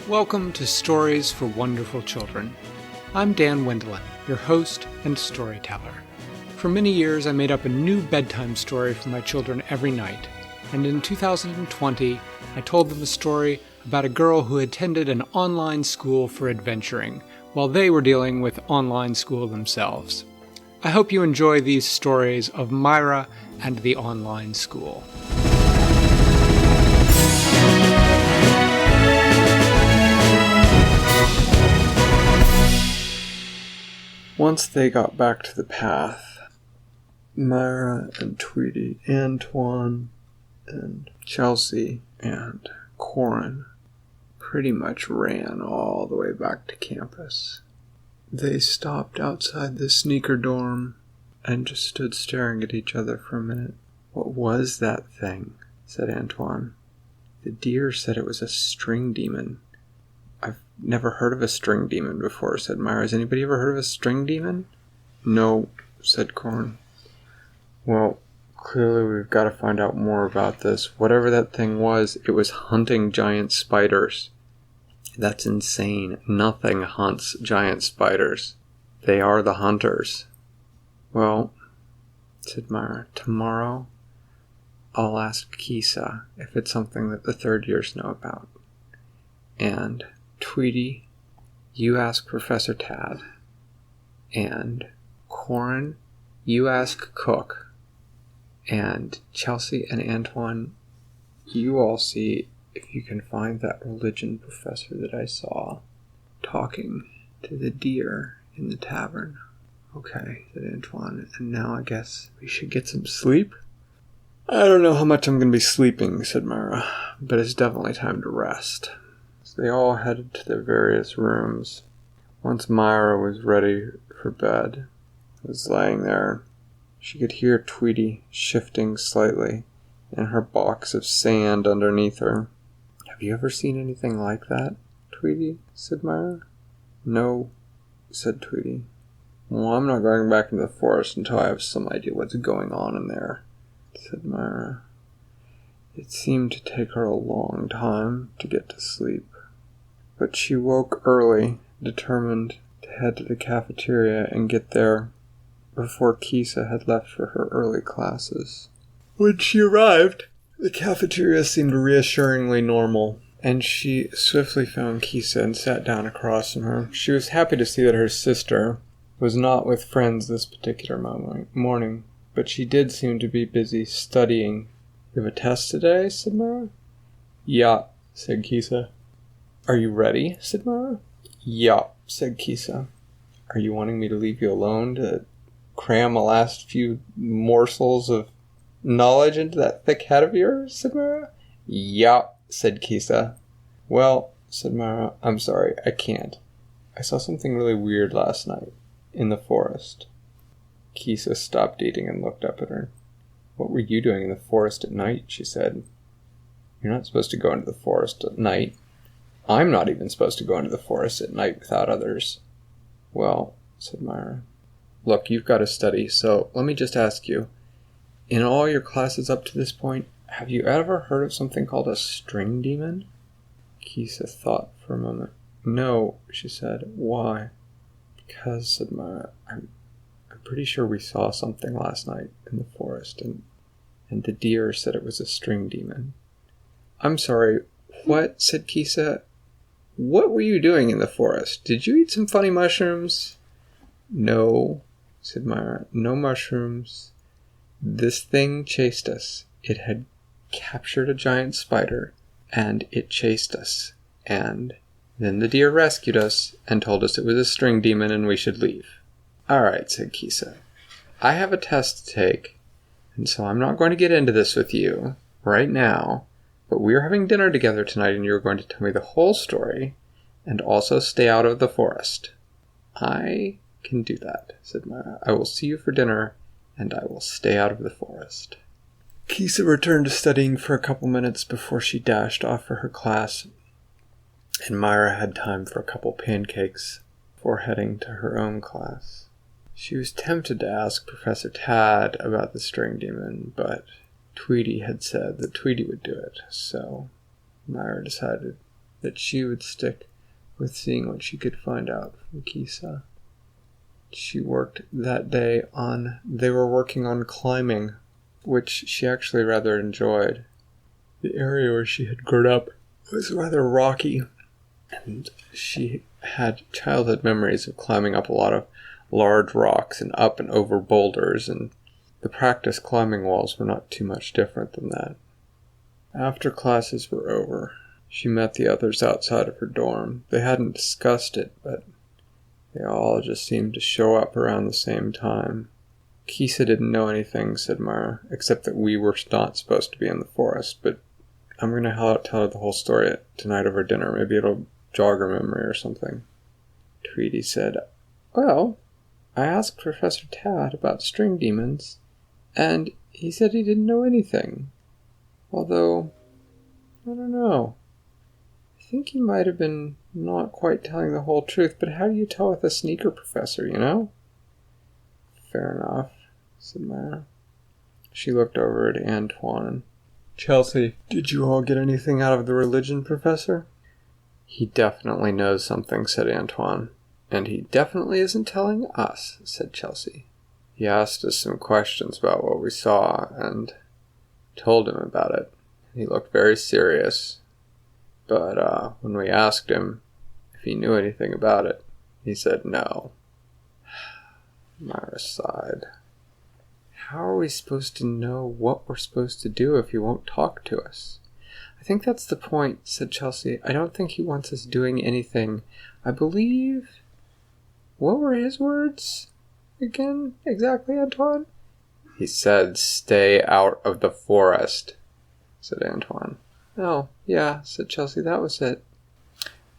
Welcome to Stories for Wonderful Children. I'm Dan Wendelin, your host and storyteller. For many years, I made up a new bedtime story for my children every night, and in 2020, I told them a story about a girl who attended an online school for adventuring, while they were dealing with online school themselves. I hope you enjoy these stories of Myra and the online school. Once they got back to the path, Myra and Tweety, Antoine and Chelsea and Corin pretty much ran all the way back to campus. They stopped outside the sneaker dorm and just stood staring at each other for a minute. "What was that thing?" said Antoine. "The deer said it was a string demon." "I've never heard of a string demon before," said Myra. "Has anybody ever heard of a string demon?" "No," said Corin. "Well, clearly we've got to find out more about this. Whatever that thing was, it was hunting giant spiders." "That's insane. Nothing hunts giant spiders. They are the hunters." "Well," said Myra, "tomorrow I'll ask Kisa if it's something that the third years know about. And Tweety, you ask Professor Tad. And Corin, you ask Cook. And Chelsea and Antoine, you all see if you can find that religion professor that I saw talking to the deer in the tavern." "Okay," said Antoine, "and now I guess we should get some sleep?" "I don't know how much I'm going to be sleeping," said Myra, "but it's definitely time to rest." So they all headed to their various rooms. Once Myra was ready for bed, was laying there, she could hear Tweety shifting slightly in her box of sand underneath her. "Have you ever seen anything like that, Tweety?" said Myra. "No," said Tweety. "Well, I'm not going back into the forest until I have some idea what's going on in there," said Myra. It seemed to take her a long time to get to sleep, but she woke early, determined to head to the cafeteria and get there before Kisa had left for her early classes. When she arrived, the cafeteria seemed reassuringly normal, and she swiftly found Kisa and sat down across from her. She was happy to see that her sister was not with friends this particular morning, but she did seem to be busy studying. "You have a test today?" said Myra. "Yeah," said Kisa. "Are you ready?" said Myra. "Yeah," said Kisa. "Are you wanting me to leave you alone to cram the last few morsels of knowledge into that thick head of yours?" said Myra. "Yeah," said Kisa. "Well," said Myra, "I'm sorry, I can't. I saw something really weird last night in the forest." Kisa stopped eating and looked up at her. "What were you doing in the forest at night?" she said. "You're not supposed to go into the forest at night. I'm not even supposed to go into the forest at night without others." "Well," said Myra, "look, you've got to study, so let me just ask you, in all your classes up to this point, have you ever heard of something called a string demon?" Kisa thought for a moment. "No," she said. "Why?" "Because," said Myra, I'm pretty sure we saw something last night in the forest, and the deer said it was a string demon." "I'm sorry, what?" said Kisa. "What were you doing in the forest? Did you eat some funny mushrooms?" "No," said Myra, "no mushrooms. This thing chased us. It had captured a giant spider, and it chased us. And then the deer rescued us and told us it was a string demon and we should leave." "All right," said Kisa. "I have a test to take, and so I'm not going to get into this with you right now, but we're having dinner together tonight and you're going to tell me the whole story and also stay out of the forest." "I can do that," said Myra. "I will see you for dinner and I will stay out of the forest." Kisa returned to studying for a couple minutes before she dashed off for her class, and Myra had time for a couple pancakes before heading to her own class. She was tempted to ask Professor Tad about the string demon, but Tweety had said that Tweety would do it, so Myra decided that she would stick with seeing what she could find out from Kisa. She worked that day they were working on climbing, which she actually rather enjoyed. The area where she had grown up was rather rocky, and she had childhood memories of climbing up a lot of large rocks and up and over boulders, and the practice climbing walls were not too much different than that. After classes were over, she met the others outside of her dorm. They hadn't discussed it, but they all just seemed to show up around the same time. Kisa didn't know anything, said Myra, except that we were not supposed to be in the forest, but I'm going to tell her the whole story tonight over dinner. Maybe it'll jog her memory or something. Tweety said, well, I asked Professor Tad about string demons, and he said he didn't know anything. Although, I don't know. I think he might have been not quite telling the whole truth, but how do you tell with a sneaker professor, you know? Fair enough, said Myra. She looked over at Antoine. Chelsea, did you all get anything out of the religion professor? He definitely knows something, said Antoine. And he definitely isn't telling us, said Chelsea. He asked us some questions about what we saw, and told him about it. He looked very serious. But when we asked him if he knew anything about it, he said no. Myra sighed. How are we supposed to know what we're supposed to do if he won't talk to us? I think that's the point, said Chelsea. I don't think he wants us doing anything. I believe... What were his words again, exactly, Antoine? He said, stay out of the forest, said Antoine. Oh, yeah, said Chelsea, that was it.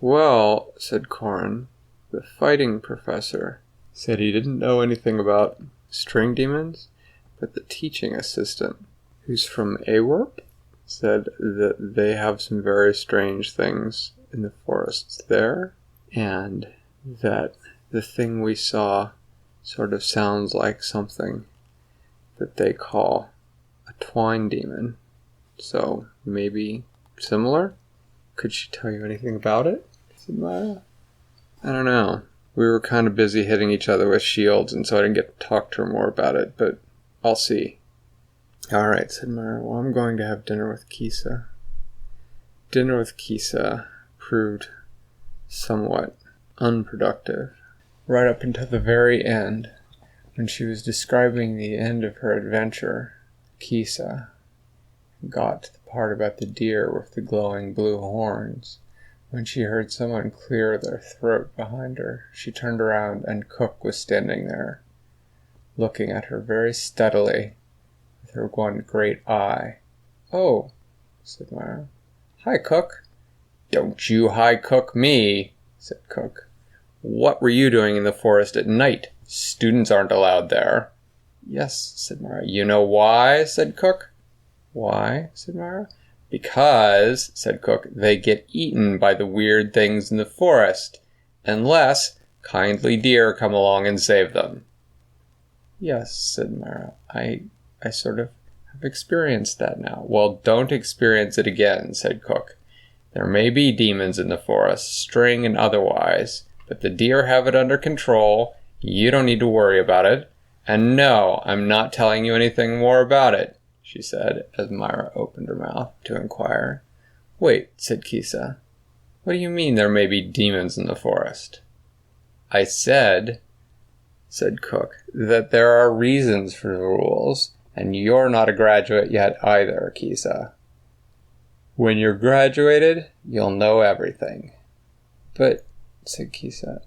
Well, said Corin, the fighting professor said he didn't know anything about string demons, but the teaching assistant, who's from AWORP, said that they have some very strange things in the forests there, and that the thing we saw sort of sounds like something that they call a twine demon. So, maybe similar? Could she tell you anything about it? Said Myra. I don't know. We were kind of busy hitting each other with shields, and so I didn't get to talk to her more about it, but I'll see. Alright, said Myra. Well, I'm going to have dinner with Kisa. Dinner with Kisa proved somewhat unproductive. Right up until the very end, when she was describing the end of her adventure, Kisa got to the part about the deer with the glowing blue horns. When she heard someone clear their throat behind her, she turned around and Cook was standing there, looking at her very steadily with her one great eye. Oh, said Myra. Hi, Cook. Don't you hi Cook me, said Cook. What were you doing in the forest at night? Students aren't allowed there. Yes, said Myra. You know why, said Cook. Why, said Myra. Because, said Cook, they get eaten by the weird things in the forest, unless kindly deer come along and save them. Yes, said Myra. I sort of have experienced that now. Well, don't experience it again, said Cook. There may be demons in the forest, string and otherwise, but the deer have it under control. You don't need to worry about it. And no, I'm not telling you anything more about it, she said, as Myra opened her mouth to inquire. Wait, said Kisa. What do you mean there may be demons in the forest? I said Cook, that there are reasons for the rules, and you're not a graduate yet either, Kisa. When you're graduated, you'll know everything. But, said Kisa,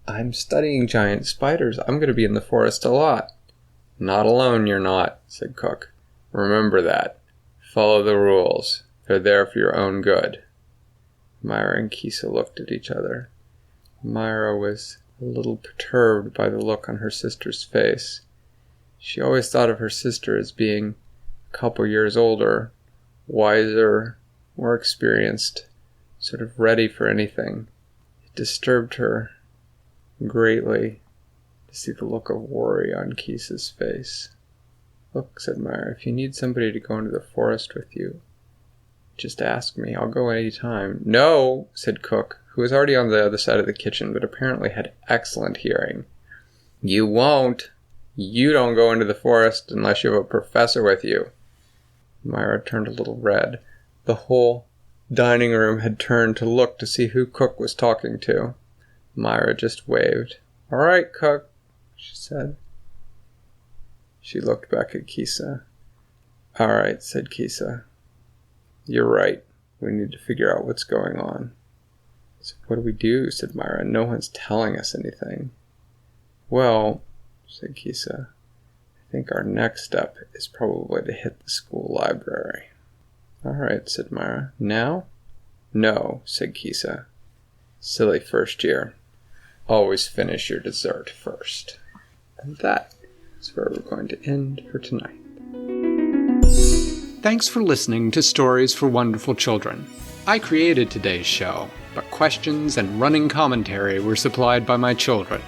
I'm studying giant spiders. I'm going to be in the forest a lot. Not alone, you're not, said Cook. Remember that. Follow the rules. They're there for your own good. Myra and Kisa looked at each other. Myra was a little perturbed by the look on her sister's face. She always thought of her sister as being a couple years older, wiser, more experienced, sort of ready for anything. It disturbed her greatly to see the look of worry on Kisa's face. Look, said Myra, if you need somebody to go into the forest with you, Just ask me. I'll go any time. No, said Cook, who was already on the other side of the kitchen, but apparently had excellent hearing. You won't. You don't go into the forest unless you have a professor with you. Myra turned a little red. The whole dining room had turned to look to see who Cook was talking to. Myra just waved. All right, Cook, she said. She looked back at Kisa. All right, said Kisa. You're right. We need to figure out what's going on. So what do we do? Said Myra. No one's telling us anything. Well, said Kisa, I think our next step is probably to hit the school library. All right, said Myra. Now? No, said Kisa. Silly first year. Always finish your dessert first. And that is where we're going to end for tonight. Thanks for listening to Stories for Wonderful Children. I created today's show, but questions and running commentary were supplied by my children.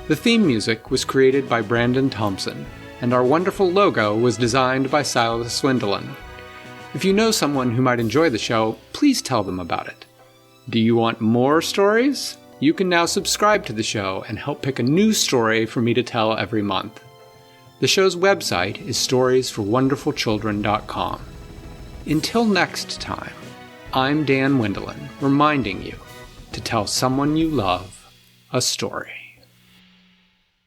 The theme music was created by Brandon Thompson, and our wonderful logo was designed by Silas Swindelin. If you know someone who might enjoy the show, please tell them about it. Do you want more stories? You can now subscribe to the show and help pick a new story for me to tell every month. The show's website is storiesforwonderfulchildren.com. Until next time, I'm Dan Wendelin, reminding you to tell someone you love a story.